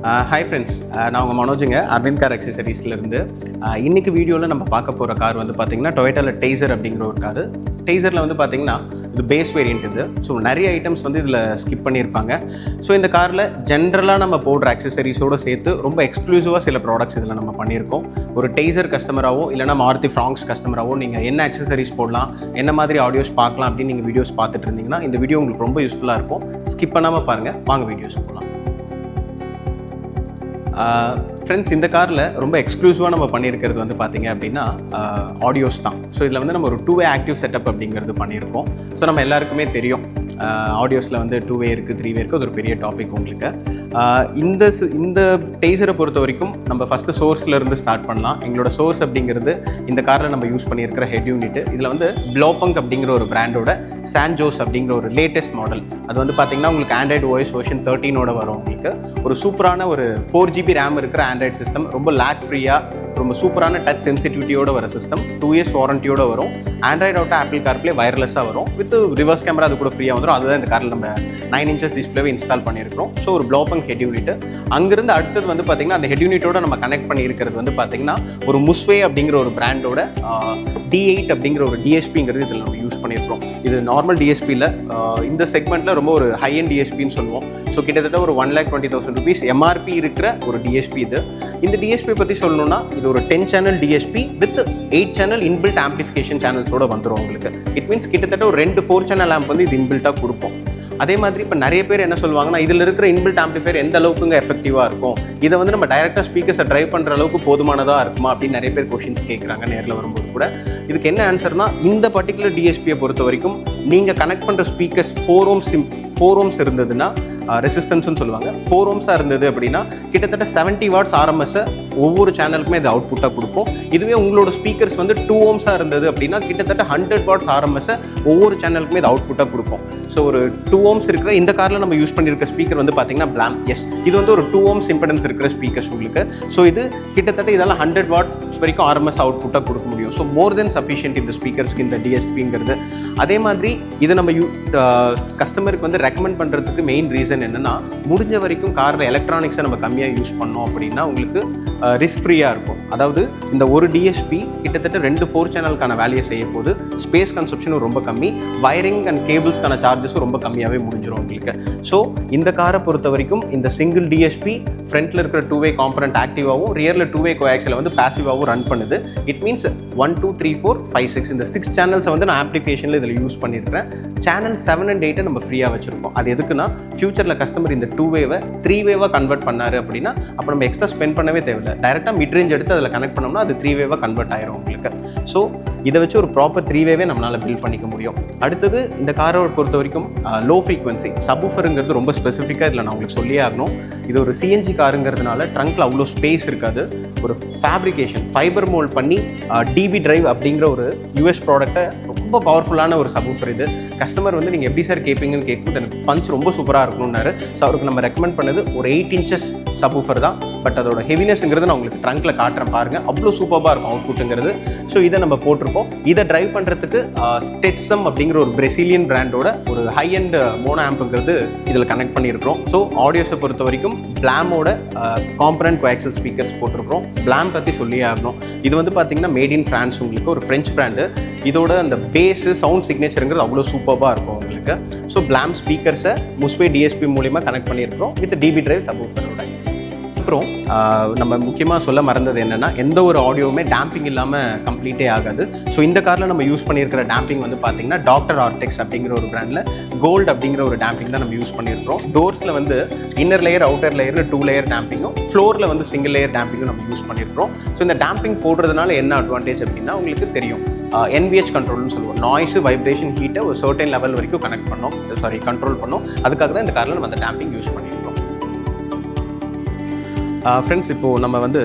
Hi friends, நான் உங்கள் மனோஜுங்க Arvind car அக்சசரிஸ்லேருந்து. இன்றைக்கி வீடியோவில் நம்ம பார்க்க போகிற கார் வந்து பார்த்திங்கன்னா Toyota Taisor அப்படிங்கிற ஒரு காரு. டெய்சரில் வந்து பார்த்திங்கன்னா இது பேஸ் வேரியண்ட் இது. ஸோ நிறைய ஐட்டம்ஸ் வந்து இதில் ஸ்கிப் பண்ணியிருப்பாங்க. ஸோ இந்த காரில் ஜென்ரலாக நம்ம போடுற அக்சசரிஸோடு சேர்த்து ரொம்ப எக்ஸ்க்ளூசிவாக சில ப்ராடக்ட்ஸ் இதில் நம்ம பண்ணியிருக்கோம். ஒரு டெய்சர் கஸ்டமராகவோ இல்லைனா மாருதி ஃப்ராங்க்ஸ் கஸ்டமராகவோ நீங்கள் என்ன அக்சசரிஸ் போடலாம், என்ன மாதிரி ஆடியோஸ் பார்க்கலாம் அப்படின்னு நீங்கள் வீடியோஸ் பார்த்துட்டு இருந்தீங்கன்னா இந்த வீடியோ உங்களுக்கு ரொம்ப யூஸ்ஃபுல்லாக இருக்கும். ஸ்கிப் பண்ணாமல் பாருங்கள், வாங்க வீடியோஸ் போகலாம். ஃப்ரெண்ட்ஸ், இந்த காரில் ரொம்ப எக்ஸ்க்ளூசிவாக நம்ம பண்ணியிருக்கிறது வந்து பார்த்திங்க அப்படின்னா ஆடியோஸ் தான். ஸோ இதில் வந்து நம்ம ஒரு 2-way ஆக்டிவ் செட்டப் அப்படிங்கிறது பண்ணியிருக்கோம். ஸோ நம்ம எல்லாருக்குமே தெரியும் ஆடியோஸில் வந்து 2-way இருக்குது, 3-way இருக்குது. அது ஒரு பெரிய டாபிக் உங்களுக்கு. இந்த டெய்சரை பொறுத்த வரைக்கும் நம்ம ஃபஸ்ட்டு சோர்ஸ்லேருந்து ஸ்டார்ட் பண்ணலாம். எங்களோட சோர்ஸ் அப்படிங்கிறது இந்த காரில் நம்ம யூஸ் பண்ணியிருக்கிற ஹெட் யூனிட். இதில் வந்து ப்ளோபங்க் அப்படிங்கிற ஒரு பிராண்டோட சான்ஜோஸ் அப்படிங்கிற ஒரு லேட்டஸ்ட் மாடல். அது வந்து பார்த்திங்கன்னா உங்களுக்கு ஆண்ட்ராய்டு ஓஎஸ் வெர்ஷன் 13 வரும். உங்களுக்கு ஒரு சூப்பரான ஒரு 4GB ரேம் இருக்கிற ஆண்ட்ராய்டு சிஸ்டம், ரொம்ப லேக் ஃப்ரீயாக, ரொம்ப சூப்பரான டச் சென்சிட்டிவிட்டியோட வர சிஸ்டம், 2 years வாரண்டியோட வரும். ஆண்ட்ராய்டு அவுட் ஆப்பிள் கார்ப்ளே வயர்லெஸ்ஸாக வரும், வித் ரிவர்ஸ் கேமரா அது கூட ஃப்ரீயாக வந்துடும். அதுதான் இந்த காரில் நம்ம 9 inches டிஸ்பிளேவை இன்ஸ்டால் பண்ணியிருக்கிறோம். ஸோ ஒரு ப்ளோபங்க் ஹெட் யூனிட். அங்கிருந்து அடுத்தது வந்து பார்த்திங்கன்னா அந்த ஹெட் யூனிட்டோட நம்ம கனெக்ட் பண்ணியிருக்கிறது வந்து பார்த்திங்கன்னா ஒரு முஸ்வே அப்படிங்கிற ஒரு பிராண்டோட D8 அப்படிங்கிற ஒரு டிஎஸ்பிங்கிறது இதில் நம்ம யூஸ் பண்ணியிருக்கிறோம். இது நார்மல் டிஎஸ்பியில் இந்த செக்மெண்ட்டில் ரொம்ப ஒரு ஹை அண்ட் டிஎஸ்பின்னு சொல்லுவோம். ஸோ கிட்டத்தட்ட ஒரு 1,20,000 rupees எம்ஆர்பி இருக்கிற ஒரு டிஎஸ்பி இது. இந்த டிஎஸ்பி பற்றி சொல்லணும்னா இது ஒரு 10 channel DSP with 8 channel inbuilt amplification சேனல்ஸோட வந்துடும் உங்களுக்கு. இட் மீன்ஸ் கிட்டத்தட்ட ஒரு 4 channel ஆம்ப் வந்து இது இன்பில்ட்டாக கொடுப்போம். அதே மாதிரி இப்போ நிறைய பேர் என்ன சொல்லுவாங்கன்னா, இதில் இருக்கிற இன்பில்ட் ஆம்பிளிஃபையர் எந்த அளவுக்குங்க எஃபெக்டிவாக இருக்கும், இதை வந்து நம்ம டைரெக்டாக ஸ்பீக்கர்ஸை ட்ரைவ் பண்ணுற அளவுக்கு போதுமானதாக இருக்குமா அப்படின்னு நிறைய பேர் கொஷின்ஸ் கேட்குறாங்க நேரில் வரும்போது கூட. இதுக்கு என்ன ஆன்சர்னா, இந்த பர்டிகுலர் டிஎஸ்பியை பொறுத்த வரைக்கும் நீங்கள் கனெக்ட் பண்ணுற ஸ்பீக்கர்ஸ் 4 ohms இருந்ததுன்னா, ரெசிஸ்டன்ஸ்னு சொல்லுவாங்க, 4 ohms இருந்தது அப்படின்னா கிட்டத்தட்ட 70 watts RMS ஒவ்வொரு சேனலுக்குமே இது அவுட்புட்டாக கொடுப்போம். இதுவே உங்களோட ஸ்பீக்கர்ஸ் வந்து 2 ohms இருந்தது அப்படின்னா கிட்டத்தட்ட 100 watts RMS ஒவ்வொரு சேனலுக்குமே இது அவுட்புட்டாக கொடுப்போம். ஸோ ஒரு 2 ohms இருக்கிற இந்த காரில் நம்ம யூஸ் பண்ணியிருக்க ஸ்பீக்கர் வந்து பார்த்தீங்கன்னா பிளாம். எஸ், இது வந்து ஒரு 2 ohms இம்பெடன்ஸ் இருக்கிற ஸ்பீக்கர்ஸ் உங்களுக்கு. ஸோ இது கிட்டத்தட்ட இதெல்லாம் 100 watts வரைக்கும் RMS அவுட்புட்டாக கொடுக்க முடியும். ஸோ மோர் தென் சஃபிஷியன்ட் இந்த ஸ்பீக்கர்ஸ்க்கு இந்த டிஎஸ்பிங்கிறது. அதே மாதிரி இது நம்ம கஸ்டமருக்கு வந்து ரெக்கமெண்ட் பண்ணுறதுக்கு மெயின் ரீசன் என்னன்னா, முடிஞ்ச வரைக்கும் காரில் எலக்ட்ரானிக்ஸை நம்ம கம்மியாக யூஸ் பண்ணோம் அப்படின்னா உங்களுக்கு ரிஸ்க் ஃப்ரீயாக இருக்கும். அதாவது இந்த ஒரு டிஎஸ்பி கிட்டத்தட்ட 4 சேனலுக்கான வேலையை செய்ய போது, ஸ்பேஸ் கன்சப்ஷனும் ரொம்ப கம்மி, வயரிங் அண்ட் கேபிள்ஸ்க்கான சார்ஜஸும் ரொம்ப கம்மியாகவே முடிஞ்சிடும் உங்களுக்கு. ஸோ இந்த காரை பொறுத்த வரைக்கும் இந்த சிங்கிள் டிஎஸ்பி ஃப்ரண்ட்டில் இருக்கிற 2-way காம்பனண்ட் ஆக்டிவாகவும் ரியரில் 2-way கோஆக்சியலை வந்து பாசிவாகவும் ரன் பண்ணுது. இட் மீன்ஸ் 1 2 3 4 5 6 இந்த 6 சேனல்ஸை வந்து நான் அப்ளிகேஷனில் இதில் யூஸ் பண்ணியிருக்கிறேன். சேனல் 7 and 8 நம்ம ஃப்ரீயாக வச்சுருக்கோம். அது எதுக்குன்னா, ஃபியூச்சரில் கஸ்டமர் இந்த 2-way 3-way கன்வெர்ட் பண்ணார் அப்படின்னா அப்போ நம்ம எக்ஸ்ட்ரா ஸ்பெண்ட் பண்ணவே தேவையில்லை. டைரெக்டாக மிட் ரேஞ்ச் எடுத்து அதில் கனெக்ட் பண்ணோம்னா அது 3-way கன்வெர்ட் ஆயிரும் உங்களுக்கு. ஸோ இதை வச்சு ஒரு ப்ராப்பர் 3-way நம்மளால் பில்ட் பண்ணிக்க முடியும். அடுத்தது இந்த காரை பொறுத்த வரைக்கும் லோ ஃப்ரீக்வன்சி சப்வூஃபருங்கிறது ரொம்ப ஸ்பெசிஃபிக்காக இதில் நான் உங்களுக்கு சொல்லியே ஆகணும். இது ஒரு சிஎன்ஜி காருங்கிறதுனால ட்ரங்க்கில் அவ்வளோ ஸ்பேஸ் இருக்காது. ஒரு ஃபேப்ரிகேஷன் ஃபைபர் மோல்ட் பண்ணி டிபி டிரைவ் அப்படிங்கிற ஒரு யூஎஸ் ப்ராடக்ட்டை ரொம்ப பவர்ஃபுல்லான ஒரு சப்வூஃபர் இது. கஸ்டமர் வந்து நீங்கள் எப்படி சார் கேட்பீங்கன்னு கேட்கும்போது எனக்கு பஞ்ச் ரொம்ப சூப்பராக இருக்கணும்னாரு. ஸோ அவருக்கு நம்ம ரெக்கமெண்ட் பண்ணது ஒரு 8 inches சப்வூஃபர் தான். பட் அதோட ஹெவினஸ்ங்கிறது நான் உங்களுக்கு ட்ரங்க்கில் காட்டுறேன் பாருங்கள், அவ்வளோ சூப்பராக இருக்கும் அவுட்புட்டுங்கிறது. ஸோ இதை நம்ம போட்டிருக்கோம். இதை ட்ரைவ் பண்ணுறதுக்கு ஸ்டெட்சம் அப்படிங்கிற ஒரு பிரசிலியன் பிராண்டோட ஒரு ஹை அண்ட் மோனோ ஆம்புங்கிறது இதில் கனெக்ட் பண்ணியிருக்கிறோம். ஸோ ஆடியோஸை பொறுத்த வரைக்கும் பிளாமோட காம்பனண்ட் கோஆக்சியல் ஸ்பீக்கர்ஸ் போட்டிருக்கிறோம். பிளாம் பற்றி சொல்லியே ஆகணும். இது வந்து பார்த்தீங்கன்னா மேட் இன் ஃப்ரான்ஸ், உங்களுக்கு ஒரு ஃப்ரெஞ்ச் பிராண்டு. இதோட அந்த பேஸு சவுண்ட் சிக்னேச்சருங்கிறது அவ்வளோ சூப்பராக இருக்கும் உங்களுக்கு. ஸோ பிளாம் ஸ்பீக்கர்ஸை முஸ்வே டிஎஸ்பி மூலிமா கனெக்ட் பண்ணியிருக்கிறோம் வித் டிபி டிரைவ் சப்வூஃபரோட. அப்புறம் நம்ம முக்கியமாக சொல்ல மறந்தது என்னென்னா, எந்த ஒரு ஆடியோவுமே டேம்பிங் இல்லாமல் கம்ப்ளீட்டே ஆகாது. ஸோ இந்த காரில் நம்ம யூஸ் பண்ணியிருக்கிற டேம்பிங் வந்து பார்த்திங்கன்னா டாக்டர் ஆர்டெக்ஸ் அப்படிங்கிற ஒரு பிராண்டில் கோல்டு அப்படிங்கிற ஒரு டேம்பிங் தான் நம்ம யூஸ் பண்ணியிருக்கிறோம். டோர்ஸில் வந்து இன்னர் லேயர் அவுட்டர் லேயர்னு 2 layer டேம்பிங்கும், ஃப்ளோரில் வந்து சிங்கிள் லேயர் டேம்பிங்கும் நம்ம யூஸ் பண்ணியிருக்கிறோம். ஸோ இந்த டேம்பிங் போடுறதுனால என்ன அட்வான்டேஜ் அப்படின்னா, உங்களுக்கு தெரியும் NVH கண்ட்ரோல்னு சொல்லுவோம். நாய்ஸு வைப்ரேஷன் ஹீட்டை ஒரு சர்டன் லெவல் வரைக்கும் கண்ட்ரோல் பண்ணோம். அதுக்காக தான் இந்த காரில் நம்ம அந்த டேம்பிங் யூஸ் பண்ணியிருக்கோம். ஃப்ரெண்ட்ஸ், இப்போது நம்ம வந்து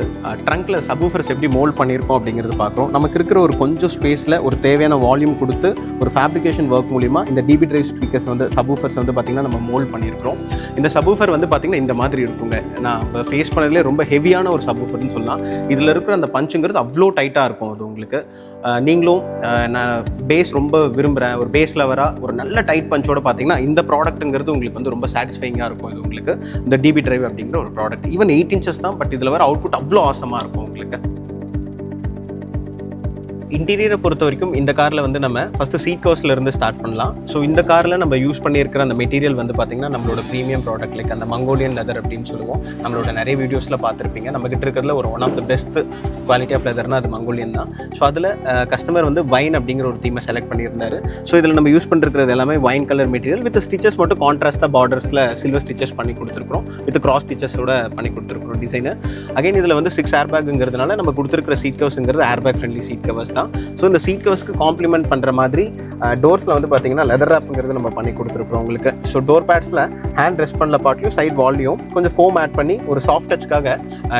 ட்ரங்க்கில் சப்வூஃபர்ஸ் எப்படி மோல்ட் பண்ணியிருக்கோம் அப்படிங்கிறது பார்க்குறோம். நமக்கு இருக்கிற ஒரு கொஞ்சம் ஸ்பேஸில் ஒரு தேவையான வால்யூம் கொடுத்து ஒரு ஃபேப்ரிகேஷன் ஒர்க் மூலிமா இந்த டிபி டிரைவ் ஸ்பீக்கர்ஸ் வந்து சப்வூஃபர்ஸ் வந்து பார்த்திங்கன்னா நம்ம மோல்ட் பண்ணியிருக்கிறோம். இந்த சப்வூஃபர் வந்து பார்த்திங்கன்னா இந்த மாதிரி இருக்குங்க. நான் இப்போ ஃபேஸ் பண்ணதுலேயே ரொம்ப ஹெவியான ஒரு சப்வூஃபர்னு சொல்லலாம். இதில் இருக்கிற அந்த பஞ்சுங்கிறது அவ்வளோ டைட்டாக இருக்கும். அது உங்களுக்கு நீங்களும் நான் பேஸ் ரொம்ப விரும்புகிறேன், ஒரு பேஸ் லவராக ஒரு நல்ல டைட் பஞ்சோட பார்த்தீங்கன்னா இந்த ப்ராடக்ட்டுங்கிறது உங்களுக்கு வந்து ரொம்ப சாட்டிஸ்ஃபைங்காக இருக்கும். இது உங்களுக்கு இந்த டிபி டிரைவ் அப்படிங்கிற ஒரு ப்ராடக்ட் ஈவன் 8 inches தான், பட் இதில் வர அவுட்புட் அவ்வளோ ஆசமாக இருக்கும் உங்களுக்கு. இன்டீரியரை பொறுத்த வரைக்கும் இந்த காரில் வந்து நம்ம ஃபஸ்ட்டு சீட் கவர்ஸ்லேருந்து ஸ்டார்ட் பண்ணலாம். ஸோ இந்த காரில் நம்ம யூஸ் பண்ணியிருக்கிற அந்த மெட்டீரியல் வந்து பார்த்திங்கன்னா நம்மளோட ப்ரீமியம் ப்ராடக்ட், லைக் அந்த மங்கோலியன் லெதர் அப்படின்னு சொல்லுவோம். நம்மளோட நிறைய வீடியோஸில் பார்த்துருப்பீங்க. நம்மகிட்ட இருக்கிறதுல ஒரு one of the best quality of லெதர்னா அது மங்கோலியன் தான். ஸோ அதில் கஸ்டமர் வந்து வைன் அப்படிங்கிற ஒரு தீமை செலக்ட் பண்ணியிருந்தாரு. ஸோ இதில் நம்ம யூஸ் பண்ணிருக்கிறது எல்லாமே wine colour material with stitches மட்டும் கான்ட்ராஸ்டாக பார்டர்ஸில் சில்வர் ஸ்டிச்சஸ் பண்ணி கொடுத்துருக்கோம், வித் கிராஸ் ஸ்டிச்சஸோட பண்ணி கொடுத்துருக்கோம் டிசைனு. அகைன் இதில் வந்து 6 ஏர் பேக்குங்கிறதுனால நம்ம கொடுத்துருக்கிற சீட் கவர்ஸுங்கிறது air bag friendly seat covers தான். ஸோ இந்த சீட் கவர்ஸ்க்கு காம்ப்ளிமெண்ட் பண்ணுற மாதிரி டோர்ஸில் வந்து பார்த்தீங்கன்னா லெதர் ராப்புங்கிறது நம்ம பண்ணி கொடுத்துருக்கோம் உங்களுக்கு. ஸோ டோர் பேட்ஸில் ஹேண்ட் ரெஸ்ட் பண்ணல பார்ட்லையும் சைட் வால்லையும் கொஞ்சம் ஃபோம் ஆட் பண்ணி ஒரு சாஃப்ட் டச்சுக்காக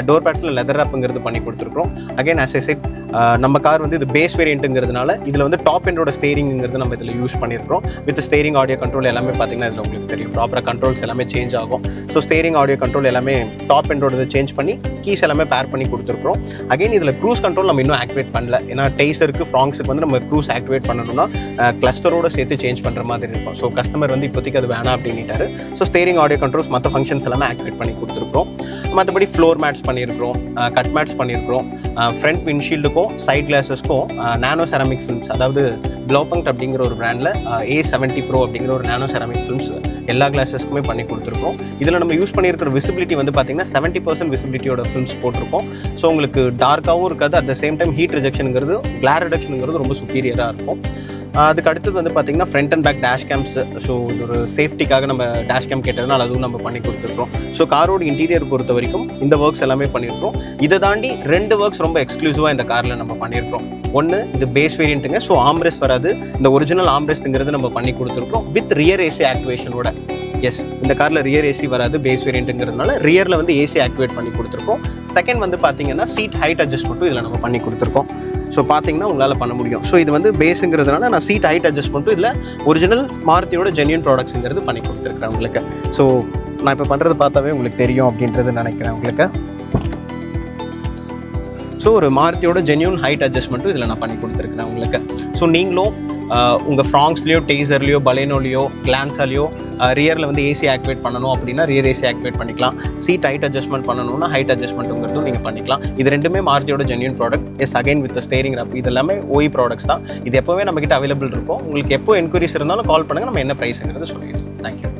டோர் பேட்ஸில் லெதர் ராப்புங்கிறது பண்ணி கொடுத்துருக்கோம். அகைன் ஆஸ் ஐ செட் நம்ம கார் வந்து இது பேஸ் வேரியண்ட்டுங்கிறதுனால இதில் வந்து டாப் எண்டோட ஸ்டேரிங்கிறது நம்ம இதில் யூஸ் பண்ணியிருக்கோம். வித் ஸ்டேரிங் ஆடியோ கண்ட்ரோல் எல்லாமே பார்த்தீங்கன்னா இதில் உங்களுக்கு தெரியும் ப்ராப்பராக கண்ட்ரோல்ஸ் எல்லாமே சேஞ்ச் ஆகும். ஸோ ஸ்டேரிங் ஆடியோ கண்ட்ரோல் எல்லாமே டாப் எண்டோட சேஞ்ச் பண்ணி கீஸ் எல்லாமே பேர் பண்ணி கொடுத்துருக்கோம். அகைன் இதில் க்ரூஸ் கண்ட்ரோல் நம்ம இன்னும் ஆக்டிவேட் பண்ணல, ஏன்னா டெய்சருக்கு ஃப்ராங்ஸுக்கு வந்து நம்ம க்ரூஸ் ஆக்டிவேட் பண்ணணும்னா கிளஸ்டரோட சேர்த்து சேஞ்ச் பண்ணுற மாதிரி இருக்கும். ஸோ கஸ்டமர் வந்து இப்போதைக்கு அது வேணாம் அப்படின்ட்டாரு. ஸோ ஸ்டேரிங் ஆடியோ கண்ட்ரோல்ஸ் மற்ற ஃபங்க்ஷன்ஸ் எல்லாமே ஆக்டிவேட் பண்ணி கொடுத்துருக்கோம். மற்றபடி ஃப்ளோர் மேட்ஸ் பண்ணியிருக்கிறோம், கட் மேட்ஸ் பண்ணியிருக்கிறோம். ஃப்ரண்ட் விண்ட்ஷீல்டுக்கும் சைட் கிளாஸஸ்க்கும் நானோ செராமிக் ஃபிலிம்ஸ், அதாவது க்ளோபங்க் அப்படிங்கிற ஒரு பிராண்டில் A70 Pro அப்படிங்கிற ஒரு நானோ செராமிக் ஃபிலிம்ஸ் எல்லா கிளாஸஸ்க்குமே பண்ணி கொடுத்துருக்கோம். இதில் நம்ம யூஸ் பண்ணியிருக்கிற விசிபிலிட்டி வந்து பார்த்திங்கன்னா 70% விசிபிலிட்டியோட ஃபிலிம்ஸ் போட்டிருக்கோம். ஸோ உங்களுக்கு டார்க்காகவும் இருக்காது, at the same time heat ரிஜெக்ஷனுங்கிறது கிளார் ரிடக்ஷனுங்கிறது ரொம்ப சுப்பீரியராக இருக்கும். அதுக்கு அடுத்தது வந்து பார்த்திங்கன்னா front and back dash cams. So இது ஒரு சேஃப்டிக்காக நம்ம டேஷ் கேம் கேட்டதுனால அதுவும் நம்ம பண்ணி கொடுத்துருக்கோம். ஸோ காரோட இன்டீரியர் பொறுத்த வரைக்கும் இந்த ஒர்க்ஸ் எல்லாமே பண்ணியிருக்கோம். இதை தாண்டி 2 ஒர்க்ஸ் ரொம்ப எக்ஸ்க்ளூசிவாக இந்த காரில் நம்ம பண்ணியிருக்கோம். ஒன்று இது பேஸ் வேரியண்ட்டுங்க, ஸோ ஆம்ரெஸ்ட் வராது, இந்த ஒரிஜினல் ஆம்ரெஸ்ட்டுங்கிறது நம்ம பண்ணி கொடுத்துருக்கோம் வித் ரியர் ஏசி ஆக்டிவேஷனோட. எஸ், இந்த காரில் ரியர் ஏசி வராது, பேஸ் வேரியண்ட்டுங்கிறதுனால ரியரில் வந்து ஏசி ஆக்டிவேட் பண்ணி கொடுத்துருக்கோம். செகண்ட் வந்து பார்த்தீங்கன்னா சீட் ஹைட் அட்ஜஸ்ட்மெண்ட்டும் இதில் நம்ம பண்ணி கொடுத்துருக்கோம். ஸோ பார்த்தீங்கன்னா உங்களால் பண்ண முடியும். ஸோ இது வந்து பேஸுங்கிறதுனால நான் சீட் ஹைட் அட்ஜஸ்ட்மெண்ட்டும் இதில் ஒரிஜினல் மாருதியோட ஜென்யூன் ப்ராடக்ட்ஸுங்கிறது பண்ணி கொடுத்துருக்கேன் உங்களுக்கு. ஸோ நான் இப்போ பண்ணுறது பார்த்தாவே உங்களுக்கு தெரியும் அப்படின்றது நினைக்கிறேன் உங்களுக்கு. ஸோ ஒரு மாருதியோட ஜென்யூன் ஹைட் அட்ஜஸ்ட்மெண்ட்டும் இதில் நான் பண்ணி கொடுத்துருக்கிறேன் உங்களுக்கு. ஸோ நீங்களும் உங்கள் ஃப்ராங்ஸ்லையோ டெய்சர்லையோ பலேனோலையோ கிளான்ஸாலையோ ரியரில் வந்து ஏசி ஆக்டிவேட் பண்ணணும் அப்படின்னா ரியர் ஏசி ஆக்டிவேட் பண்ணிக்கலாம். சீட் ஹைட் அட்ஜஸ்ட்மெண்ட் பண்ணணும்னா ஹைட் அட்ஜஸ்ட்மெண்ட்டுங்கிறதும் நீங்கள் பண்ணிக்கலாம். இது ரெண்டுமே மாருதியோட genuine product. Yes, again with steering wrap, இது எல்லாமே OE ப்ராடக்ட்ஸ் தான். இது எப்போவே நம்மகிட்ட அவைலபிள் இருக்கும். உங்களுக்கு எப்போ என்கொயரிஸ் இருந்தாலும் கால் பண்ணுங்கள், நம்ம என்ன ப்ரைஸுங்கிறது சொல்லிடுவோம். தேங்க்யூ.